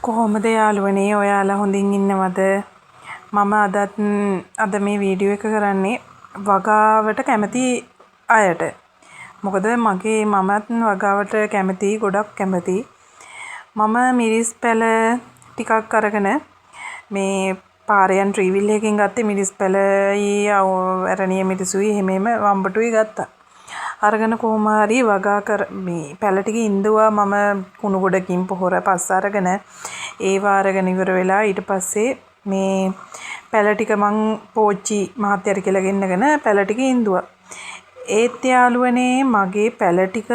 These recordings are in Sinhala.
කොහොමද යාළුවනේ ඔයාලා හොඳින් ඉන්නවද? මම අද මේ වීඩියෝ එක කරන්නේ වගාවට කැමති අයට. මොකද මමත් වගාවට කැමති, ගොඩක් කැමති. මම මිරිස් පැල ටිකක් අරගෙන මේ පාරයන් ට්‍රීවිල් එකකින් ගත්තේ මිරිස් පැලයි අරණිය මිරිසුයි එහෙම වම්බටුයි ගත්තා. අරගෙන කොහොම හරි වගා මේ පැල ටික ඉඳුවා මම කුණු ගොඩකින් පොහොර පස්ස අරගෙන ඒවා අරගෙන ඉවර වෙලා ඊට පස්සේ මේ පැල ටික මං පෝච්චි මහත්තයාට කියලා ගෙන්නගෙන පැල ටික ඉඳුවා. ඒත් යාළුවනේ මගේ පැල ටික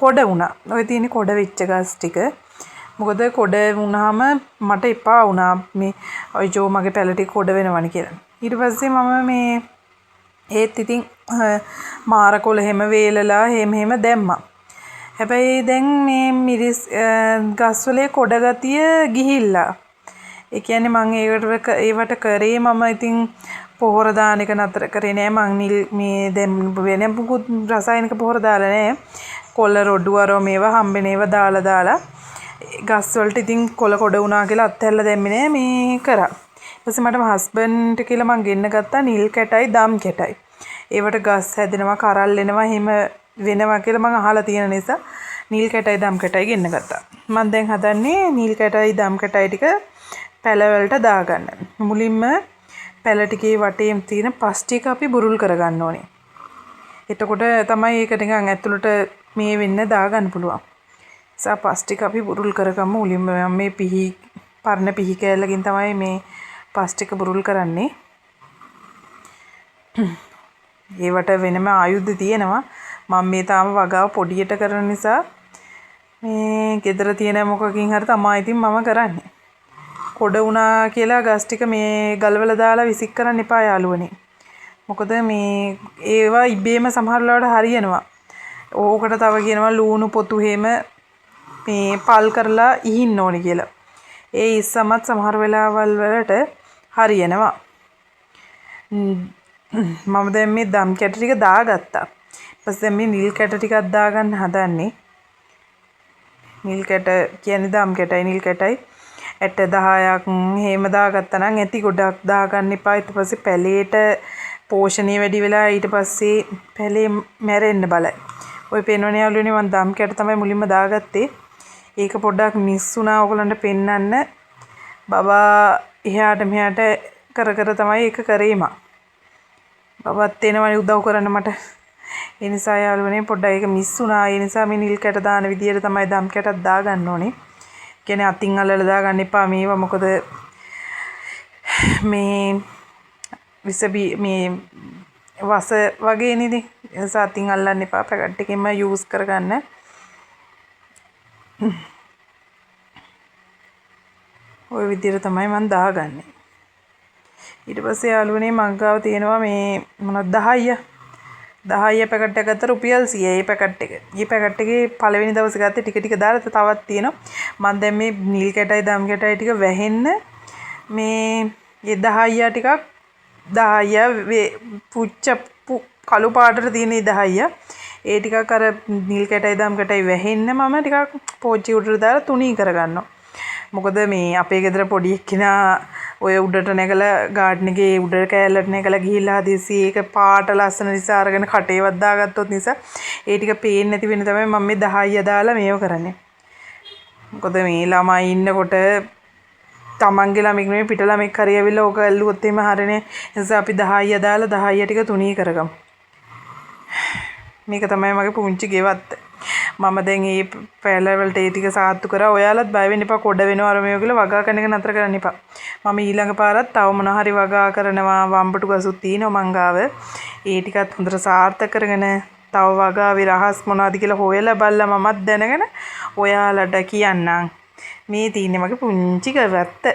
කොඩ වුණා. ඔය තියෙන කොඩ වෙච්ච ගස් ටික. මොකද කොඩ වුණාම මට එපා වුණා මේ අයියෝ මගේ පැල ටික කොඩ වෙනවනේ කියලා. ඊට පස්සේ මම මේ ඒත් ඉතින් මාරකොළ එහෙම වේලලා එහෙම දැම්මා. හැබැයි දැන් මේ මිරිස් ගස්වලේ කොඩ ගතිය ගිහිල්ලා. ඒ කියන්නේ මම ඒවට කරේ මම ඉතින් පොහොර දාන එක නතර කරේ නෑ. මං මේ දැන් වෙන මොකුත් රසායනික පොහොර දාලා නෑ. කොළ රොඩු අරෝ මේවා හම්බෙන ඒවා දාලා ගස් වලට ඉතින් කොළ කොඩ වුණා කියලා අත්හැරලා දැම්මේ නෑ මේ කරා. ඊපස්සේ මට හස්බන්ඩ් කියලා මං ගෙන්න ගත්තා නිල් කැටයි දම් කැටයි. ඒවට ගස් හැදෙනවා කරල් එනවා එහෙම වෙනවා කියලා මං අහලා තියෙන නිසා නිල් කැටයි දම් කැටයි ගෙන්න ගත්තා. මං දැන් හදන්නේ නිල් කැටයි දම් කැටයි ටික පැල වලට දාගන්න. මුලින්ම පැල ටිකේ වටේම තියෙන පස් ටික අපි බුරුල් කරගන්න ඕනේ. එතකොට තමයි ඒක නිකන් ඇතුළට මේ වෙන්න දාගන්න පුළුවන්. සා පස් ටික අපි බුරුල් කරගමු. මුලින්ම මේ පරණ පිහි කෑල්ලකින් තමයි මේ පස් ටික බුරුල් කරන්නේ. ඒවට වෙනම ආයුධ තියෙනවා. මම මේ තාම වගාව පොඩියට කරන නිසා මේ ගෙදර තියෙන මොකකින් හරි තමයි ඉතින් මම කරන්නේ. කොඩ වුණා කියලා ගස් ටික මේ ගල්වල දාලා විසික් කරන්න එපා යාළුවනේ. මොකද මේ ඒවා ඉබේම සමහර වෙලාවට හරියනවා. ඕකට තව කියනවා ලූණු පොතු එහෙම මේ පල් කරලා ඉහින්න ඕනි කියලා. ඒ ඉස්සමත් සමහර වෙලාවල් වලට හරියනවා. මම දැන් මේ දම් කැට ටික දාගත්තා. ඊපස්සේ මේ නිල් කැට ටිකක් දාගන්න හදන්නේ. නිල් කැට කියන්නේ දම් කැටයි නිල් කැටයි ඇට 10ක් එහෙම දාගත්තා නම් ඇති ගොඩක් දාගන්න එපා. ඊට පස්සේ පැලේට පෝෂණය වැඩි වෙලා ඊට පස්සේ පැලේ මැරෙන්න බලයි. ඔය පේනවනේ යාළුවනේ මම දම් කැට තමයි මුලින්ම දාගත්තේ. ඒක පොඩ්ඩක් මිස් වුණා ඔයගලන්ට පෙන්නන්න. බබා එහාට මෙහාට කර තමයි ඒක කරේම. බබත් එනවනේ උදව් කරන්න මට. ඒ නිසා යාළුවනේ පොඩ්ඩක් ඒක මිස් වුණා. ඒ නිසා මේ නිල් කැට දාන විදියට තමයි දම් කැටක් දාගන්න ඕනේ. කියන්නේ අතින් අල්ලලා දාගන්න එපා මේවා. මොකද මේ මේ වස වගේ නේද? ඒ නිසා අතින් අල්ලන්න එපා. පැකට් එකෙන්ම යූස් කරගන්න. ওই විදියට තමයි මම දාගන්නේ. ඊට පස්සේ යාළුවනේ මංගාව තියෙනවා මේ මොනවද 10 පැකට් එකක් ගත්ත රුපියල් 100. මේ පැකට් එක. මේ පැකට් එකේ පළවෙනි දවසේ ගත්තේ ටික දාලා තවත් තියෙනවා. මම දැන් මේ නිල් කැටයි දම් කැටයි ටික වැහෙන්න මේ 10 ටිකක් 10 කළු පාටට තියෙන 10 ඒ ටිකක් අර නිල් කැටයි දම් කැටයි වැහෙන්න මම ටිකක් පෝච්චි උඩට දාලා තුනී කරගන්නවා. මොකද මේ අපේ ගෙදර පොඩි එක්කිනා ඔය උඩට නැගලා ගාඩන් එකේ උඩ කෑල්ලට නැගලා ගිහිල්ලා හදිස්සි ඒක පාට ලස්සන නිසා අරගෙන කටේවත් දාගත්තොත් නිසා ඒ ටික පේන්නේ නැති වෙන තමයි මම මේ 10 දාලා මේව කරන්නේ. මොකද මේ ළමයි ඉන්නකොට තමන්ගේ ළමෙක් නෙමෙයි පිට ළමෙක් හරි ඇවිල්ලා ඕක ඇල්ලුවොත් එහෙම හරිනේ. ඒ නිසා අපි 10 දාලා 10 ටික තුනී කරගමු. මේක තමයි මගේ පුංචි ගෙවත්ත. මම දැන් මේ පැල වලට ඒ ටික සාත්තු කරා. ඔයාලත් බය වෙන්න එපා කොඩ වෙනවා අර මේව කියලා වගා කරන එක නතර කරන්න එපා. මම ඊළඟ පාරත් තව මොන හරි වගා කරනවා. වම්බටු ගසුත් තියෙනවා මං ගාව. ඒ ටිකත් හොඳට සාර්ථක කරගෙන තව වගාවේ රහස් මොනවද කියලා හොයලා බලලා මමත් දැනගෙන ඔයාලට කියන්නම්. මේ තියෙන්නේ මගේ පුංචි ගෙවත්ත.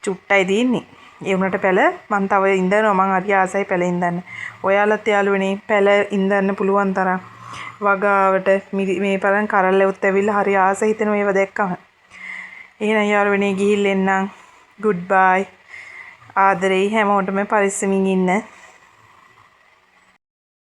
චුට්ටයි තියෙන්නේ. ඒ වුණාට පැල මං තව ඉඳනවා. මං හරි ආසයි පැල ඉඳන්න. ඔයාලත් යාළුවනේ පැල ඉඳන්න පුළුවන් තරම් වගාවට මේ පරන් කරල්ලෙවුත් ඇවිල්ලා හරි ආස හිතෙනවා ඒව දැක්කම. එහෙනම් යාළුවනේ ගිහින් එන්නම්. good bye. ආදරේ හැමෝටම පරිස්සමින් ඉන්න.